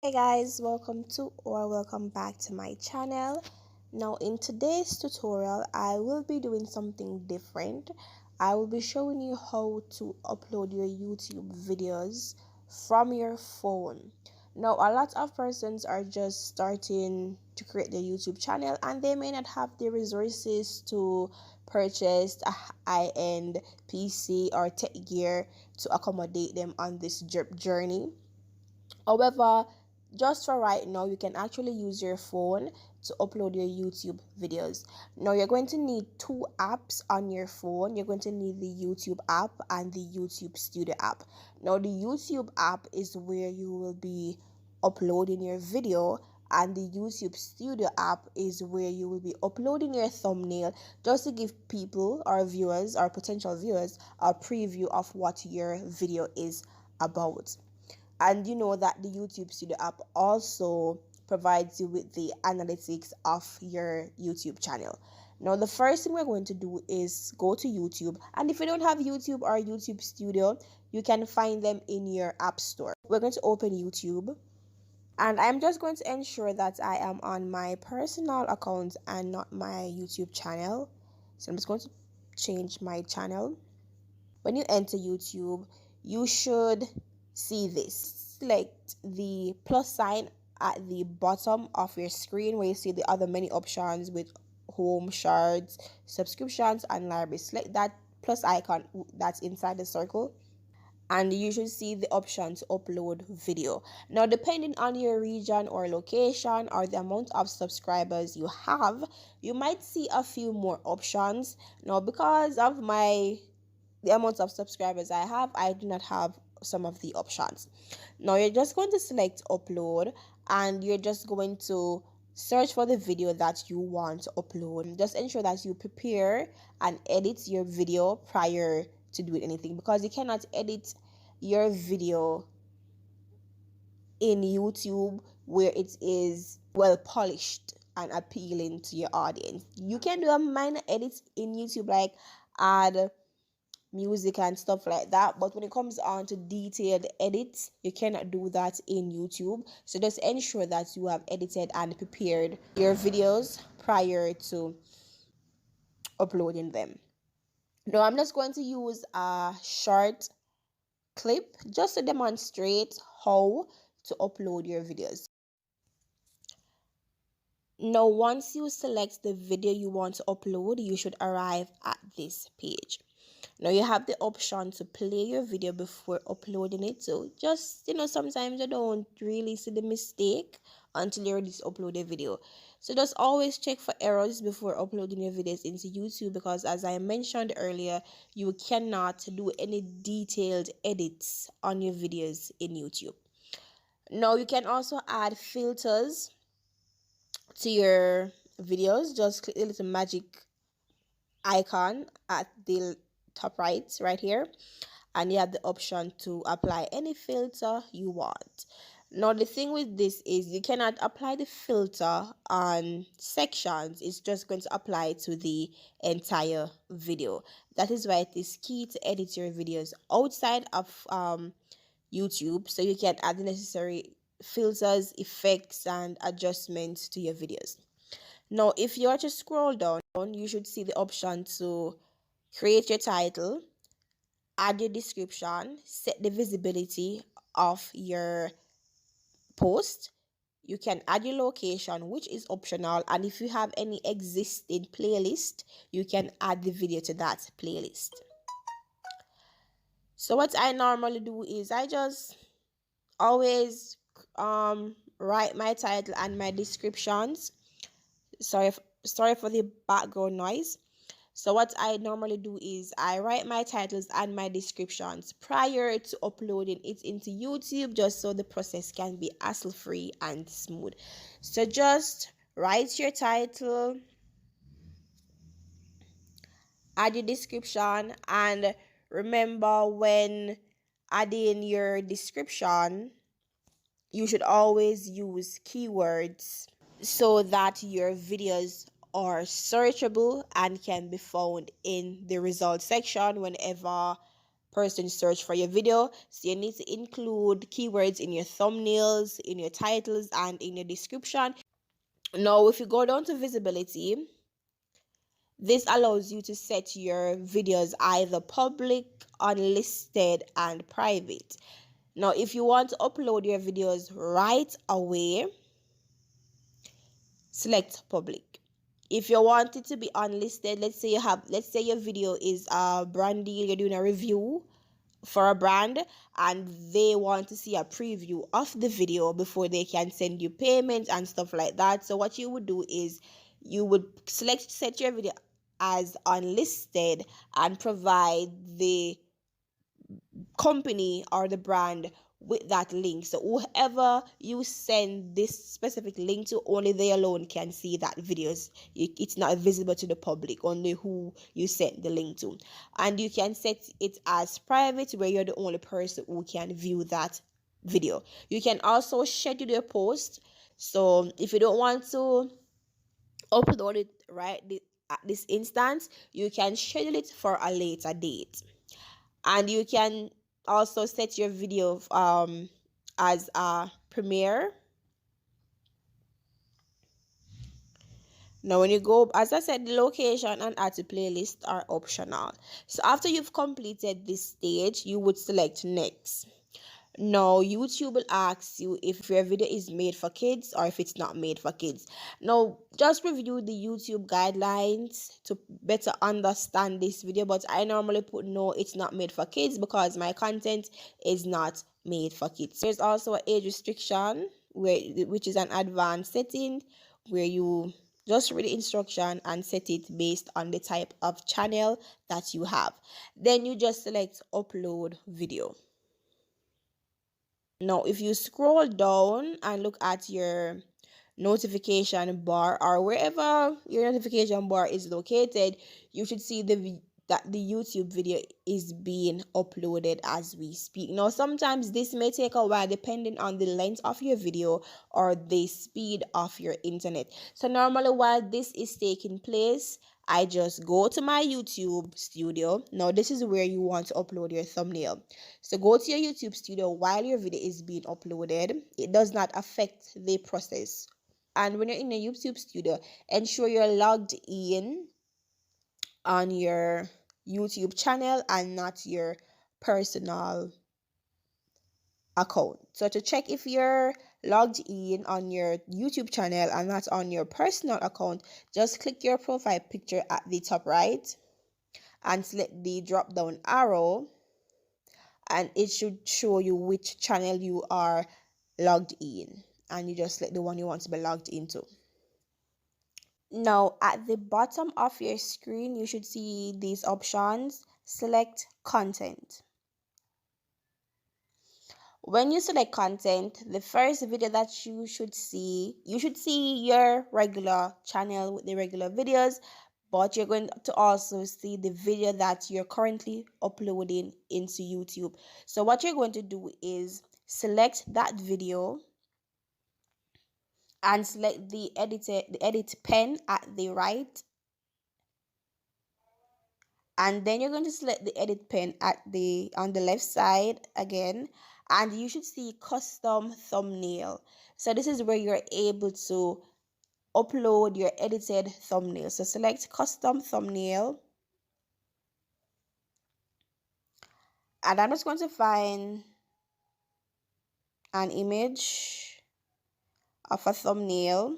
Hey guys, welcome back to my channel. Now in today's tutorial I will be doing something different. I will be showing you how to upload your YouTube videos from your phone. Now a lot of persons are just starting to create their YouTube channel and they may not have the resources to purchase a high-end PC or tech gear to accommodate them on this journey. However, just for right now, you can actually use your phone to upload your YouTube videos. Now, you're going to need two apps on your phone. You're going to need the YouTube app and the YouTube Studio app. Now, the YouTube app is where you will be uploading your video, and the YouTube Studio app is where you will be uploading your thumbnail just to give people or viewers or potential viewers a preview of what your video is about. And you know that the YouTube Studio app also provides you with the analytics of your YouTube channel. Now, the first thing we're going to do is go to YouTube. And if you don't have YouTube or YouTube Studio, you can find them in your app store. We're going to open YouTube. And I'm just going to ensure that I am on my personal account and not my YouTube channel. So I'm just going to change my channel. When you enter YouTube, you should see this. Select the plus sign at the bottom of your screen where you see the other many options with home, shards, subscriptions, and library. Select that plus icon that's inside the circle, and you should see the option to upload video. Now, depending on your region or location or the amount of subscribers you have, you might see a few more options. Now, because of the amount of subscribers I do not have some of the options. Now, you're just going to select upload, and you're just going to search for the video that you want to upload. Just ensure that you prepare and edit your video prior to doing anything, because you cannot edit your video in YouTube where it is well polished and appealing to your audience. You can do a minor edit in YouTube, like add music and stuff like that, but when it comes on to detailed edits, you cannot do that in YouTube. So just ensure that you have edited and prepared your videos prior to uploading them. Now, I'm just going to use a short clip just to demonstrate how to upload your videos. Now, once you select the video you want to upload, you should arrive at this page. Now, you have the option to play your video before uploading it. So just, sometimes you don't really see the mistake until you ready to upload a video. So just always check for errors before uploading your videos into YouTube, because as I mentioned earlier, you cannot do any detailed edits on your videos in YouTube. Now, you can also add filters to your videos. Just click the little magic icon at the top right here, and you have the option to apply any filter you want. Now, the thing with this is you cannot apply the filter on sections. It's just going to apply to the entire video. That is why it is key to edit your videos outside of YouTube, so you can add the necessary filters, effects, and adjustments to your videos. Now, if you are to scroll down, you should see the option to create your title, add your description, set the visibility of your post. You can add your location, which is optional, and if you have any existing playlist, you can add the video to that playlist. So what I normally do is I just always write my title and my descriptions. Sorry for the background noise. So what I normally do is I write my titles and my descriptions prior to uploading it into YouTube, just so the process can be hassle-free and smooth. So just write your title, add your description, and remember, when adding your description, you should always use keywords so that your videos are searchable and can be found in the results section whenever person search for your video. So you need to include keywords in your thumbnails, in your titles, and in your description. Now, if you go down to visibility, this allows you to set your videos either public, unlisted, and private. Now, if you want to upload your videos right away, select public. If you want it to be unlisted, let's say your video is a brand deal, you're doing a review for a brand and they want to see a preview of the video before they can send you payment and stuff like that. So what you would do is you would set your video as unlisted and provide the company or the brand with that link. So whoever you send this specific link to, only they alone can see that videos. It's not visible to the public, only who you sent the link to. And you can set it as private, where you're the only person who can view that video. You can also schedule your post. So if you don't want to upload it right at this instance, you can schedule it for a later date. And you can also set your video as a premiere. Now when you go, as I said, the location and add to playlist are optional. So after you've completed this stage, you would select next. Now YouTube will ask you if your video is made for kids or if it's not made for kids. Now just review the YouTube guidelines to better understand this video, but I normally put no, it's not made for kids, because my content is not made for kids. There's also an age restriction which is an advanced setting, where you just read the instruction and set it based on the type of channel that you have. Then you just select upload video. Now, if you scroll down and look at your notification bar, or wherever your notification bar is located, you should see that the YouTube video is being uploaded as we speak. Now, sometimes this may take a while depending on the length of your video or the speed of your internet. So normally while this is taking place, I just go to my YouTube studio. Now this is where you want to upload your thumbnail. So go to your YouTube studio while your video is being uploaded. It does not affect the process. And when you're in your YouTube studio, ensure you're logged in on your YouTube channel and not your personal account. So to check if you're logged in on your YouTube channel and not on your personal account, just click your profile picture at the top right and select the drop down arrow, and it should show you which channel you are logged in, and you just select the one you want to be logged into. Now at the bottom of your screen, you should see these options. Select content. When you select content, the first video that you should see your regular channel with the regular videos, but you're going to also see the video that you're currently uploading into YouTube. So what you're going to do is select that video and select the edit pen at the right, and then you're going to select the edit pen on the left side again, and you should see custom thumbnail. So this is where you're able to upload your edited thumbnail. So select custom thumbnail, and I'm just going to find an image of a thumbnail.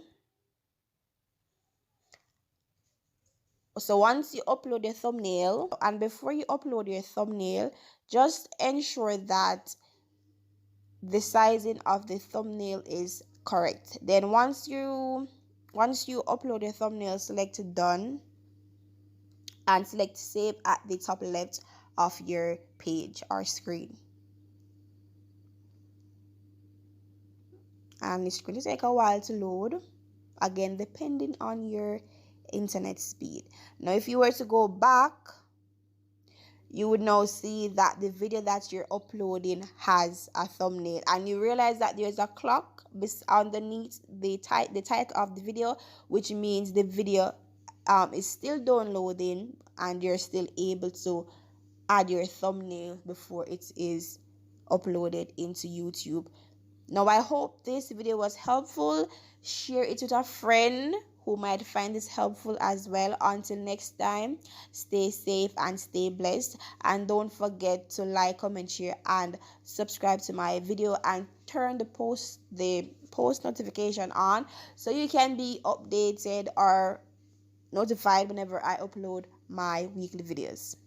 So once you upload your thumbnail, and before you upload your thumbnail, just ensure that the sizing of the thumbnail is correct. Then once you upload your thumbnail, select done and select save at the top left of your page or screen. And it's going to take a while to load, again depending on your internet speed. Now if you were to go back, you would now see that the video that you're uploading has a thumbnail, and you realize that there's a clock underneath the title of the video, which means the video is still downloading and you're still able to add your thumbnail before it is uploaded into YouTube. Now, I hope this video was helpful. Share it with a friend who might find this helpful as well. Until next time, stay safe and stay blessed. And don't forget to like, comment, share, and subscribe to my video, and turn the post notification on so you can be updated or notified whenever I upload my weekly videos.